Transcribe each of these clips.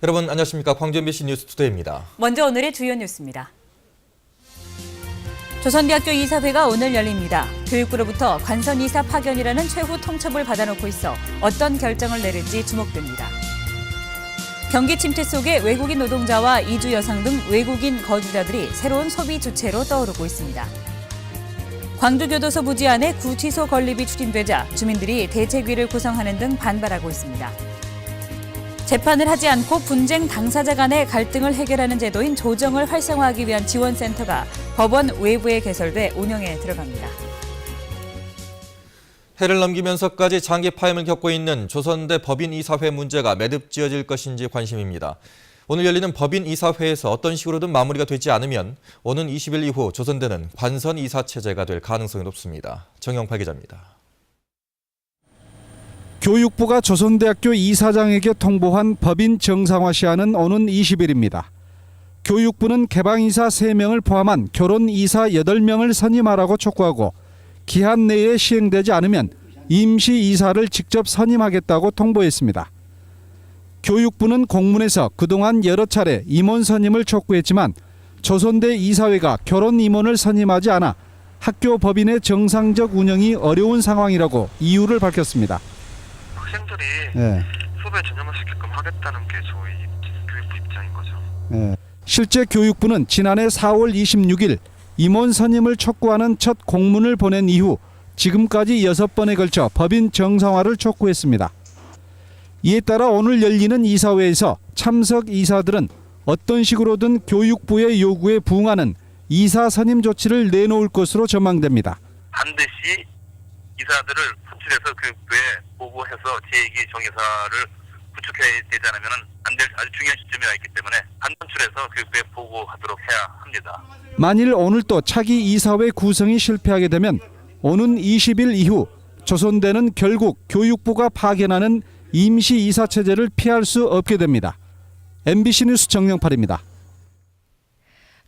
여러분 안녕하십니까? 광주 MBC 뉴스투데이입니다. 먼저 오늘의 주요 뉴스입니다. 조선대학교 이사회가 오늘 열립니다. 교육부로부터 관선 이사 파견이라는 최후 통첩을 받아놓고 있어 어떤 결정을 내릴지 주목됩니다. 경기 침체 속에 외국인 노동자와 이주 여성 등 외국인 거주자들이 새로운 소비 주체로 떠오르고 있습니다. 광주교도소 부지 안에 구치소 건립이 추진되자 주민들이 대책위를 구성하는 등 반발하고 있습니다. 재판을 하지 않고 분쟁 당사자 간의 갈등을 해결하는 제도인 조정을 활성화하기 위한 지원센터가 법원 외부에 개설돼 운영에 들어갑니다. 해를 넘기면서까지 장기 파임을 겪고 있는 조선대 법인이사회 문제가 매듭지어질 것인지 관심입니다. 오늘 열리는 법인이사회에서 어떤 식으로든 마무리가 되지 않으면 오는 20일 이후 조선대는 관선 이사 체제가 될 가능성이 높습니다. 정영팔 기자입니다. 교육부가 조선대학교 이사장에게 통보한 법인 정상화 시한은 오는 20일입니다. 교육부는 개방이사 3명을 포함한 결혼이사 8명을 선임하라고 촉구하고 기한 내에 시행되지 않으면 임시이사를 직접 선임하겠다고 통보했습니다. 교육부는 공문에서 그동안 여러 차례 임원 선임을 촉구했지만 조선대 이사회가 결혼 임원을 선임하지 않아 학교 법인의 정상적 운영이 어려운 상황이라고 이유를 밝혔습니다. 학생들이 수업에 전념을 시키게끔 하겠다는 게 저희 교육부 입장인 거죠. 실제 교육부는 지난해 4월 26일 임원 선임을 촉구하는 첫 공문을 보낸 이후 지금까지 6번에 걸쳐 법인 정상화를 촉구했습니다. 이에 따라 오늘 열리는 이사회에서 참석 이사들은 어떤 식으로든 교육부의 요구에 부응하는 이사 선임 조치를 내놓을 것으로 전망됩니다. 반드시 이사들을 선출해서 교육부에 보고해서 제2기 정이사를 구축해야 되지 않으면 안 될 아주 중요한 시점이 와 있기 때문에 반선출해서 교육부에 보고하도록 해야 합니다. 만일 오늘 또 차기 이사회 구성이 실패하게 되면 오는 20일 이후 조선대는 결국 교육부가 파견하는 임시이사 체제를 피할 수 없게 됩니다. MBC 뉴스 정영팔입니다.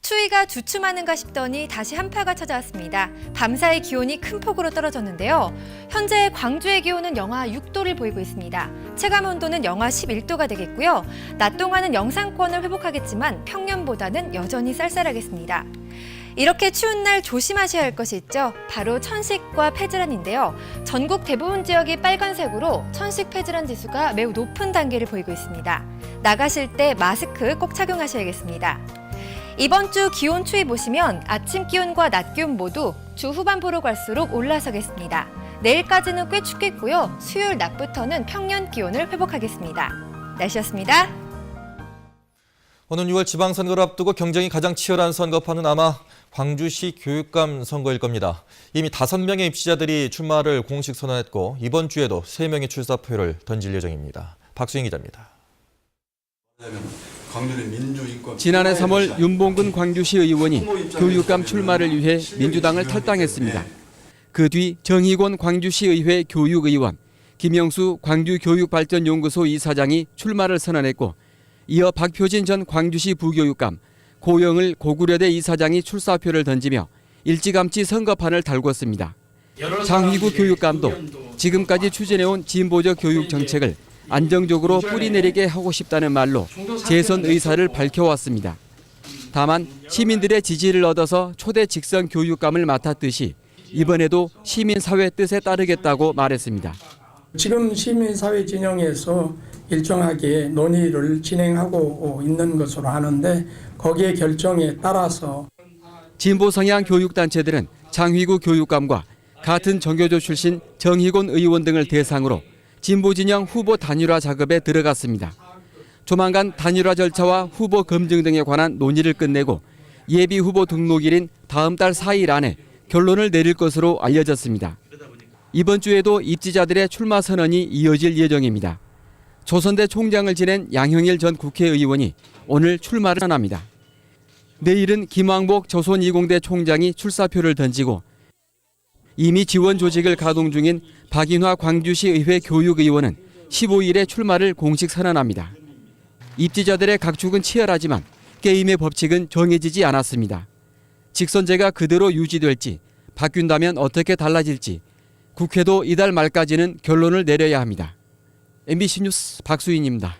추위가 주춤하는가 싶더니 다시 한파가 찾아왔습니다. 밤사이 기온이 큰 폭으로 떨어졌는데요. 현재 광주의 기온은 영하 6도를 보이고 있습니다. 체감 온도는 영하 11도가 되겠고요. 낮 동안은 영상권을 회복하겠지만 평년보다는 여전히 쌀쌀하겠습니다. 이렇게 추운 날 조심하셔야 할 것이 있죠. 바로 천식과 폐질환인데요. 전국 대부분 지역이 빨간색으로 천식 폐질환 지수가 매우 높은 단계를 보이고 있습니다. 나가실 때 마스크 꼭 착용하셔야겠습니다. 이번 주 기온 추이 보시면 아침 기온과 낮 기온 모두 주 후반부로 갈수록 올라서겠습니다. 내일까지는 꽤 춥겠고요. 수요일 낮부터는 평년 기온을 회복하겠습니다. 날씨였습니다. 오는 6월 지방선거를 앞두고 경쟁이 가장 치열한 선거판은 아마 광주시 교육감 선거일 겁니다. 이미 5명의 입시자들이 출마를 공식 선언했고 이번 주에도 3명의 출사표를 던질 예정입니다. 박수인 기자입니다. 지난해 3월 윤봉근 광주시 의원이 교육감 출마를 위해 민주당을 탈당했습니다. 그 뒤 정희곤 광주시의회 교육의원, 김영수 광주교육발전연구소 이사장이 출마를 선언했고 이어 박표진 전 광주시 부교육감, 고영을 고구려대 이사장이 출사표를 던지며 일찌감치 선거판을 달궜습니다. 장휘구 교육감도 지금까지 추진해온 진보적 교육 정책을 안정적으로 뿌리내리게 하고 싶다는 말로 재선 의사를 밝혀왔습니다. 다만 시민들의 지지를 얻어서 초대 직선 교육감을 맡았듯이 이번에도 시민사회 뜻에 따르겠다고 말했습니다. 지금 시민사회 진영에서 일정하게 논의를 진행하고 있는 것으로 아는데 거기에 결정에 따라서 진보 성향 교육단체들은 장휘구 교육감과 같은 정교조 출신 정희곤 의원 등을 대상으로 진보 진영 후보 단일화 작업에 들어갔습니다. 조만간 단일화 절차와 후보 검증 등에 관한 논의를 끝내고 예비 후보 등록일인 다음 달 4일 안에 결론을 내릴 것으로 알려졌습니다. 이번 주에도 입지자들의 출마 선언이 이어질 예정입니다. 조선대 총장을 지낸 양형일 전 국회의원이 오늘 출마를 선언합니다. 내일은 김왕복 조선이공대 총장이 출사표를 던지고 이미 지원 조직을 가동 중인 박인화 광주시의회 교육의원은 15일에 출마를 공식 선언합니다. 입지자들의 각축은 치열하지만 게임의 법칙은 정해지지 않았습니다. 직선제가 그대로 유지될지, 바뀐다면 어떻게 달라질지 국회도 이달 말까지는 결론을 내려야 합니다. MBC 뉴스 박수인입니다.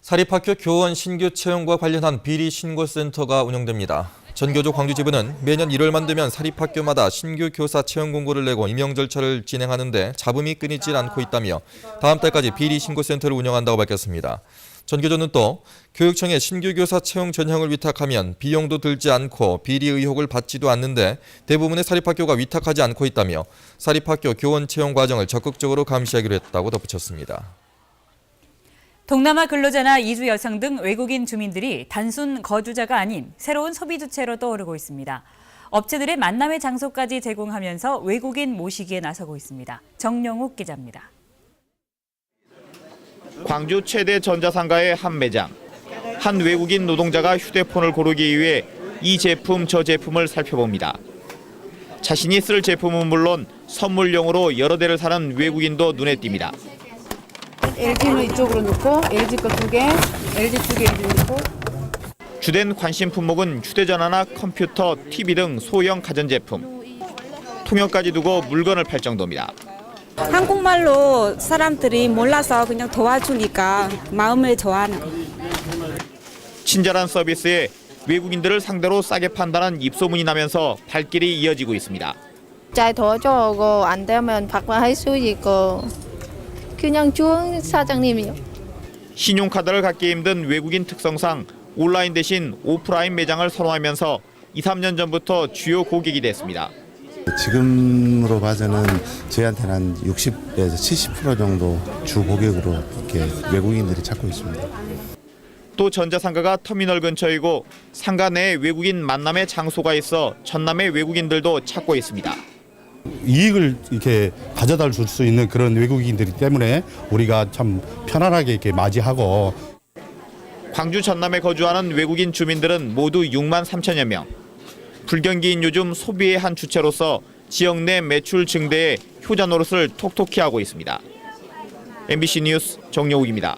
사립학교 교원 신규 채용과 관련한 비리 신고센터가 운영됩니다. 전교조 광주지부는 매년 1월만 되면 사립학교마다 신규 교사 채용 공고를 내고 임용 절차를 진행하는데 잡음이 끊이질 않고 있다며 다음 달까지 비리 신고센터를 운영한다고 밝혔습니다. 전교조는 또 교육청에 신규 교사 채용 전형을 위탁하면 비용도 들지 않고 비리 의혹을 받지도 않는데 대부분의 사립학교가 위탁하지 않고 있다며 사립학교 교원 채용 과정을 적극적으로 감시하기로 했다고 덧붙였습니다. 동남아 근로자나 이주 여성 등 외국인 주민들이 단순 거주자가 아닌 새로운 소비 주체로 떠오르고 있습니다. 업체들의 만남의 장소까지 제공하면서 외국인 모시기에 나서고 있습니다. 정영욱 기자입니다. 광주 최대 전자상가의 한 매장. 한 외국인 노동자가 휴대폰을 고르기 위해 이 제품 저 제품을 살펴봅니다. 자신이 쓸 제품은 물론 선물용으로 여러 대를 사는 외국인도 눈에 띕니다. LG는 이쪽으로 놓고 LG 거 2개, LG 2개 LG 놓고. 주된 관심 품목은 휴대전화나 컴퓨터, TV 등 소형 가전제품. 통역까지 두고 물건을 팔 정도입니다. 한국말로 사람들이 몰라서 그냥 도와주니까 마음을 좋아하는 거. 친절한 서비스에 외국인들을 상대로 싸게 판다는 입소문이 나면서 발길이 이어지고 있습니다. 잘 도와주고 안 되면 바꿔할 수 있고 그냥 좋은 사장님이요. 신용카드를 갖기 힘든 외국인 특성상 온라인 대신 오프라인 매장을 선호하면서 2, 3년 전부터 주요 고객이 됐습니다. 지금으로 봐서는 저희한테는 한 60에서 70% 정도 주 고객으로 이렇게 외국인들이 찾고 있습니다. 또 전자상가가 터미널 근처이고 상가 내에 외국인 만남의 장소가 있어 전남의 외국인들도 찾고 있습니다. 이익을 이렇게 가져다 줄 수 있는 그런 외국인들이기 때문에 우리가 참 편안하게 이렇게 맞이하고. 광주 전남에 거주하는 외국인 주민들은 모두 6만 3천여 명. 불경기인 요즘 소비의 한 주체로서 지역 내 매출 증대에 효자 노릇을 톡톡히 하고 있습니다. MBC 뉴스 정용욱입니다.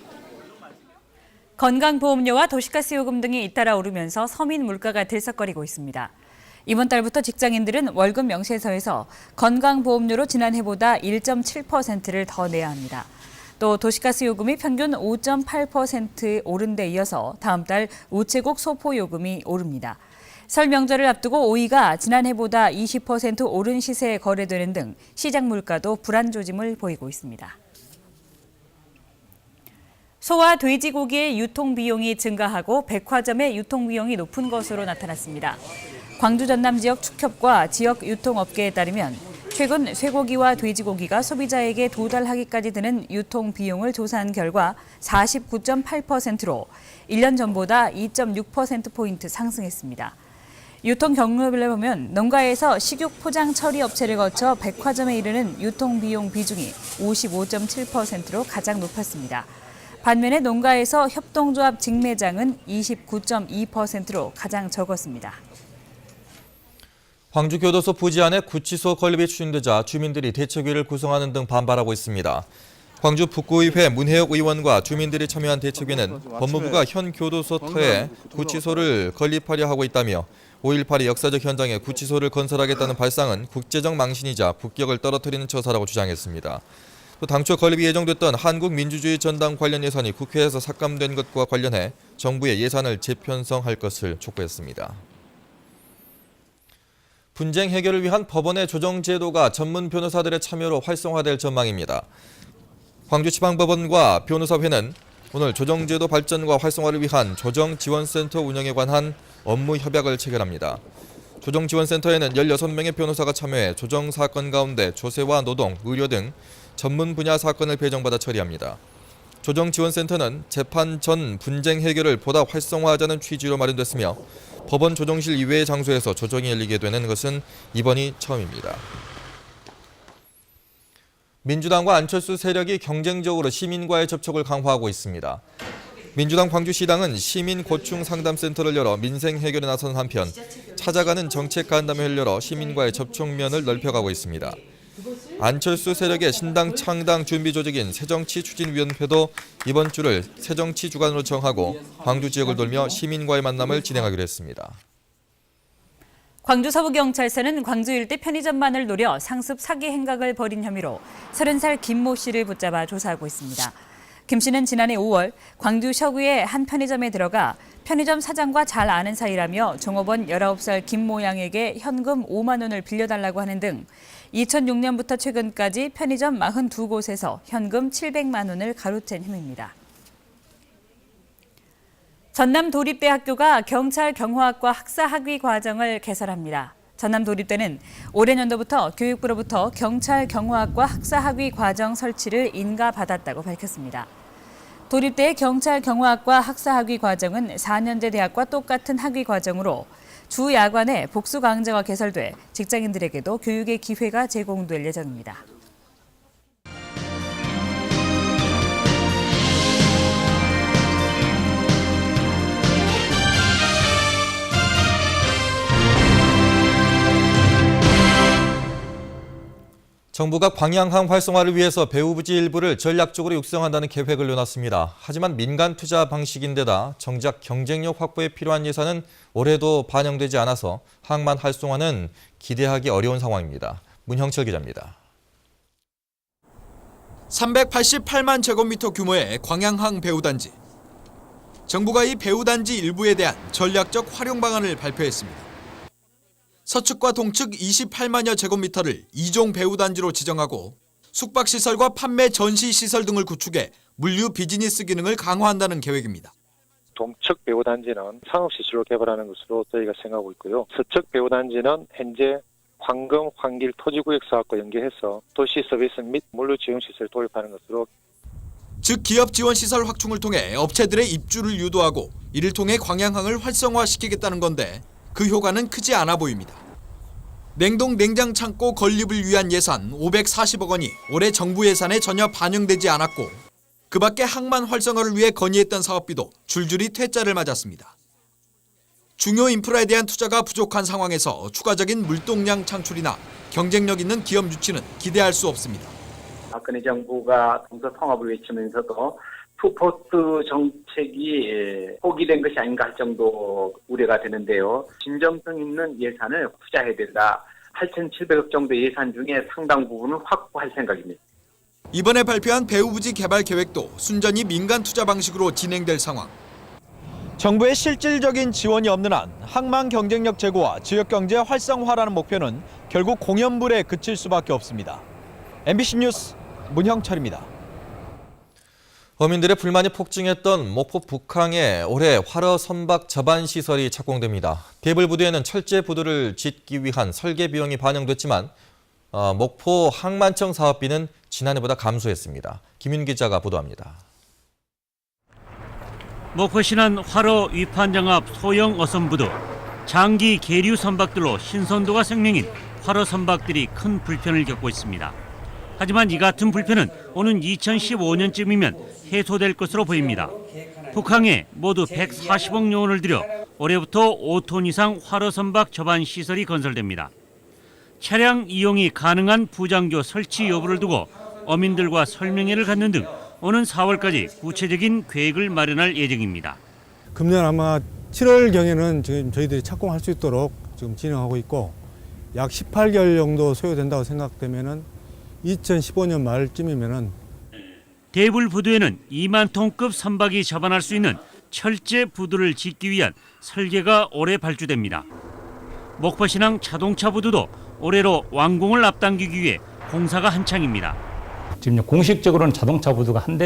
건강보험료와 도시가스 요금 등이 잇따라 오르면서 서민 물가가 들썩거리고 있습니다. 이번 달부터 직장인들은 월급 명세서에서 건강보험료로 지난해보다 1.7%를 더 내야 합니다. 또 도시가스 요금이 평균 5.8% 오른 데 이어서 다음 달 우체국 소포 요금이 오릅니다. 설 명절을 앞두고 오이가 지난해보다 20% 오른 시세에 거래되는 등 시장 물가도 불안 조짐을 보이고 있습니다. 소와 돼지고기의 유통 비용이 증가하고 백화점의 유통 비용이 높은 것으로 나타났습니다. 광주 전남 지역 축협과 지역 유통업계에 따르면 최근 쇠고기와 돼지고기가 소비자에게 도달하기까지 드는 유통 비용을 조사한 결과 49.8%로 1년 전보다 2.6%포인트 상승했습니다. 유통 경로별로 보면 농가에서 식육 포장 처리 업체를 거쳐 백화점에 이르는 유통 비용 비중이 55.7%로 가장 높았습니다. 반면에 농가에서 협동조합 직매장은 29.2%로 가장 적었습니다. 광주교도소 부지 안에 구치소 건립이 추진되자 주민들이 대책위를 구성하는 등 반발하고 있습니다. 광주 북구의회 문혜옥 의원과 주민들이 참여한 대책위는 법무부가 현 교도소 터에 구치소를 건립하려 하고 있다며 5.18의 역사적 현장에 구치소를 건설하겠다는 발상은 국제적 망신이자 국격을 떨어뜨리는 처사라고 주장했습니다. 또 당초 건립이 예정됐던 한국민주주의 전당 관련 예산이 국회에서 삭감된 것과 관련해 정부의 예산을 재편성할 것을 촉구했습니다. 분쟁 해결을 위한 법원의 조정 제도가 전문 변호사들의 참여로 활성화될 전망입니다. 광주지방법원과 변호사회는 오늘 조정제도 발전과 활성화를 위한 조정지원센터 운영에 관한 업무 협약을 체결합니다. 조정지원센터에는 16명의 변호사가 참여해 조정 사건 가운데 조세와 노동, 의료 등 전문 분야 사건을 배정받아 처리합니다. 조정지원센터는 재판 전 분쟁 해결을 보다 활성화하자는 취지로 마련됐으며 법원 조정실 이외의 장소에서 조정이 열리게 되는 것은 이번이 처음입니다. 민주당과 안철수 세력이 경쟁적으로 시민과의 접촉을 강화하고 있습니다. 민주당 광주시당은 시민 고충 상담센터를 열어 민생 해결에 나선 한편 찾아가는 정책 간담회를 열어 시민과의 접촉면을 넓혀가고 있습니다. 안철수 세력의 신당 창당 준비 조직인 새정치추진위원회도 이번 주를 새정치 주간으로 정하고 광주 지역을 돌며 시민과의 만남을 진행하기로 했습니다. 광주 서부경찰서는 광주 일대 편의점만을 노려 상습 사기 행각을 벌인 혐의로 30살 김모 씨를 붙잡아 조사하고 있습니다. 김 씨는 지난해 5월 광주 서구의 한 편의점에 들어가 편의점 사장과 잘 아는 사이라며 종업원 19살 김 모 양에게 현금 5만 원을 빌려달라고 하는 등 2006년부터 최근까지 편의점 42곳에서 현금 700만 원을 가로챈 혐의입니다. 전남도립대학교가 경찰 경호학과 학사학위 과정을 개설합니다. 전남도립대는 올해 년도부터 교육부로부터 경찰 경호학과 학사학위 과정 설치를 인가받았다고 밝혔습니다. 도립대의 경찰 경호학과 학사학위 과정은 4년제 대학과 똑같은 학위 과정으로 주 야간에 복수 강좌가 개설돼 직장인들에게도 교육의 기회가 제공될 예정입니다. 정부가 광양항 활성화를 위해서 배후부지 일부를 전략적으로 육성한다는 계획을 내놨습니다. 하지만 민간 투자 방식인데다 정작 경쟁력 확보에 필요한 예산은 올해도 반영되지 않아서 항만 활성화는 기대하기 어려운 상황입니다. 문형철 기자입니다. 388만 제곱미터 규모의 광양항 배후단지. 정부가 이 배후단지 일부에 대한 전략적 활용 방안을 발표했습니다. 서측과 동측 28만여 제곱미터를 2종 배후단지로 지정하고 숙박시설과 판매 전시시설 등을 구축해 물류 비즈니스 기능을 강화한다는 계획입니다. 동측 배후단지는 상업시설로 개발하는 것으로 저희가 생각하고 있고요. 서측 배후단지는 현재 황금, 황길 토지구역 사업과 연계해서 도시 서비스 및 물류 지원시설을 도입하는 것으로. 즉 기업 지원 시설 확충을 통해 업체들의 입주를 유도하고 이를 통해 광양항을 활성화시키겠다는 건데 그 효과는 크지 않아 보입니다. 냉동 냉장 창고 건립을 위한 예산 540억 원이 올해 정부 예산에 전혀 반영되지 않았고 그 밖에 항만 활성화를 위해 건의했던 사업비도 줄줄이 퇴짜를 맞았습니다. 중요 인프라에 대한 투자가 부족한 상황에서 추가적인 물동량 창출이나 경쟁력 있는 기업 유치는 기대할 수 없습니다. 박근혜 정부가 동서 통합을 외치면서도 투포트 정책이 포기된 것이 아닌가 할 정도 우려가 되는데요. 진정성 있는 예산을 투자해야 된다. 8,700억 정도 예산 중에 상당 부분을 확보할 생각입니다. 이번에 발표한 배후부지 개발 계획도 순전히 민간 투자 방식으로 진행될 상황. 정부의 실질적인 지원이 없는 한 항만 경쟁력 제고와 지역경제 활성화라는 목표는 결국 공연불에 그칠 수밖에 없습니다. MBC 뉴스 문형철입니다. 어민들의 불만이 폭증했던 목포 북항에 올해 활어 선박 접안 시설이 착공됩니다. 대불 부두에는 철제 부두를 짓기 위한 설계 비용이 반영됐지만 목포 항만청 사업비는 지난해보다 감소했습니다. 김윤 기자가 보도합니다. 목포시는 활어 위판장 앞 소형 어선부두, 장기 계류 선박들로 신선도가 생명인 활어 선박들이 큰 불편을 겪고 있습니다. 하지만 이 같은 불편은 오는 2015년쯤이면 해소될 것으로 보입니다. 북항에 모두 140억 원을 들여 올해부터 5톤 이상 활어 선박 접안 시설이 건설됩니다. 차량 이용이 가능한 부장교 설치 여부를 두고 어민들과 설명회를 갖는 등 오는 4월까지 구체적인 계획을 마련할 예정입니다. 금년 아마 7월경에는 지금 저희들이 착공할 수 있도록 지금 진행하고 있고 약 18개월 정도 소요된다고 생각되면은 2015년 말쯤이면은 대불 부두에는 2만 톤급 선박이 접안할 수 있는 철제 부두를 짓기 위한 설계가 올해 발주됩니다. 목포신항 자동차 부두도 올해로 완공을 앞당기기 위해 공사가 한창입니다. 지금 공식적으로는 자동차 부두가 한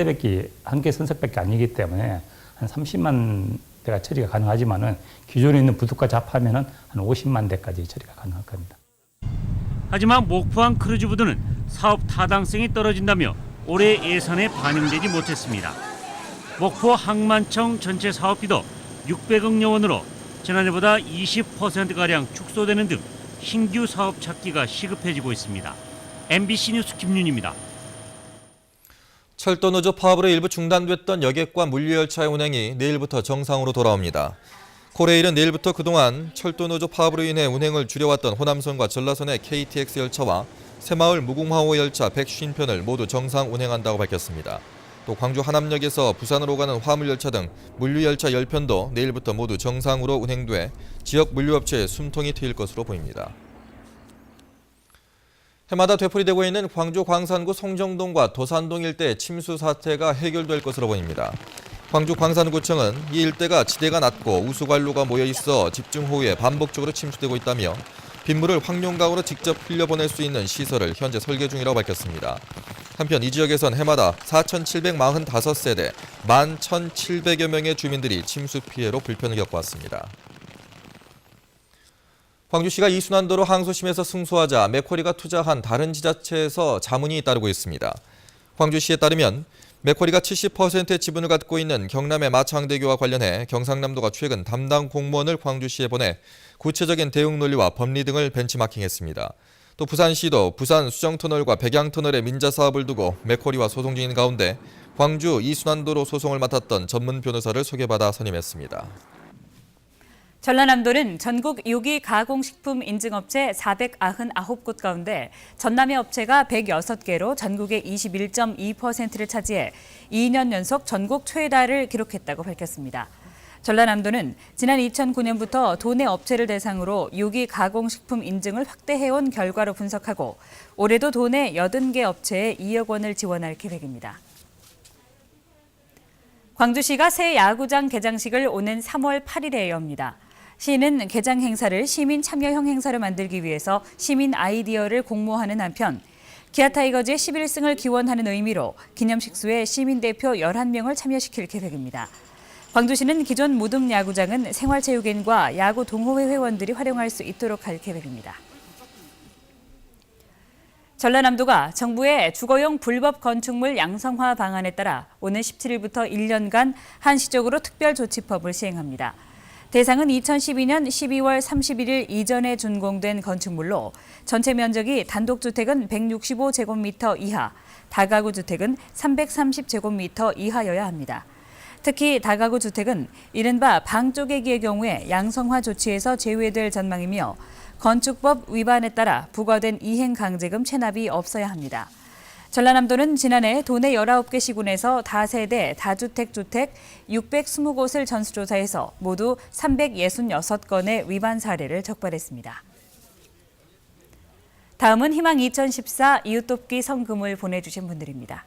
개 선석밖에 아니기 때문에 한 30만 대가 처리가 가능하지만은 기존에 있는 부두까지 합하면은 한 50만 대까지 처리가 가능할 겁니다. 하지만 목포항 크루즈 부두는 사업 타당성이 떨어진다며 올해 예산에 반영되지 못했습니다. 목포 항만청 전체 사업비도 600억 원으로 지난해보다 20%가량 축소되는 등 신규 사업 찾기가 시급해지고 있습니다. MBC 뉴스 김윤입니다. 철도 노조 파업으로 일부 중단됐던 여객과 물류열차의 운행이 내일부터 정상으로 돌아옵니다. 코레일은 내일부터 그동안 철도 노조 파업으로 인해 운행을 줄여왔던 호남선과 전라선의 KTX 열차와 새마을 무궁화호 열차 150편을 모두 정상 운행한다고 밝혔습니다. 또 광주 하남역에서 부산으로 가는 화물열차 등 물류열차 10편도 내일부터 모두 정상으로 운행돼 지역 물류업체에 숨통이 트일 것으로 보입니다. 해마다 되풀이되고 있는 광주 광산구 송정동과 도산동 일대 침수 사태가 해결될 것으로 보입니다. 광주 광산구청은 이 일대가 지대가 낮고 우수관로가 모여 있어 집중호우에 반복적으로 침수되고 있다며 빗물을 황룡강으로 직접 흘려보낼 수 있는 시설을 현재 설계 중이라고 밝혔습니다. 한편 이 지역에선 해마다 4,745세대 11,700여 명의 주민들이 침수 피해로 불편을 겪어왔습니다. 광주시가 이순환도로 항소심에서 승소하자 맥쿼리가 투자한 다른 지자체에서 자문이 따르고 있습니다. 광주시에 따르면 맥쿼리가 70%의 지분을 갖고 있는 경남의 마창대교와 관련해 경상남도가 최근 담당 공무원을 광주시에 보내 구체적인 대응 논리와 법리 등을 벤치마킹했습니다. 또 부산시도 부산 수정터널과 백양터널의 민자 사업을 두고 맥쿼리와 소송 중인 가운데 광주 이순환도로 소송을 맡았던 전문 변호사를 소개받아 선임했습니다. 전라남도는 전국 요기 가공식품 인증업체 499곳 가운데 전남의 업체가 106개로 전국의 21.2%를 차지해 2년 연속 전국 최다를 기록했다고 밝혔습니다. 전라남도는 지난 2009년부터 도내 업체를 대상으로 요기 가공식품 인증을 확대해온 결과로 분석하고 올해도 도내 80개 업체에 2억 원을 지원할 계획입니다. 광주시가 새 야구장 개장식을 오는 3월 8일에 엽니다. 시는 개장 행사를 시민 참여형 행사로 만들기 위해서 시민 아이디어를 공모하는 한편 기아 타이거즈의 11승을 기원하는 의미로 기념식수에 시민 대표 11명을 참여시킬 계획입니다. 광주시는 기존 무등 야구장은 생활체육인과 야구 동호회 회원들이 활용할 수 있도록 할 계획입니다. 전라남도가 정부의 주거용 불법 건축물 양성화 방안에 따라 오는 17일부터 1년간 한시적으로 특별조치법을 시행합니다. 대상은 2012년 12월 31일 이전에 준공된 건축물로 전체 면적이 단독주택은 165제곱미터 이하, 다가구 주택은 330제곱미터 이하여야 합니다. 특히 다가구 주택은 이른바 방쪼개기의 경우에 양성화 조치에서 제외될 전망이며 건축법 위반에 따라 부과된 이행강제금 체납이 없어야 합니다. 전라남도는 지난해 도내 19개 시군에서 다세대, 다주택 주택 620곳을 전수조사해서 모두 366건의 위반 사례를 적발했습니다. 다음은 희망 2014 이웃돕기 성금을 보내주신 분들입니다.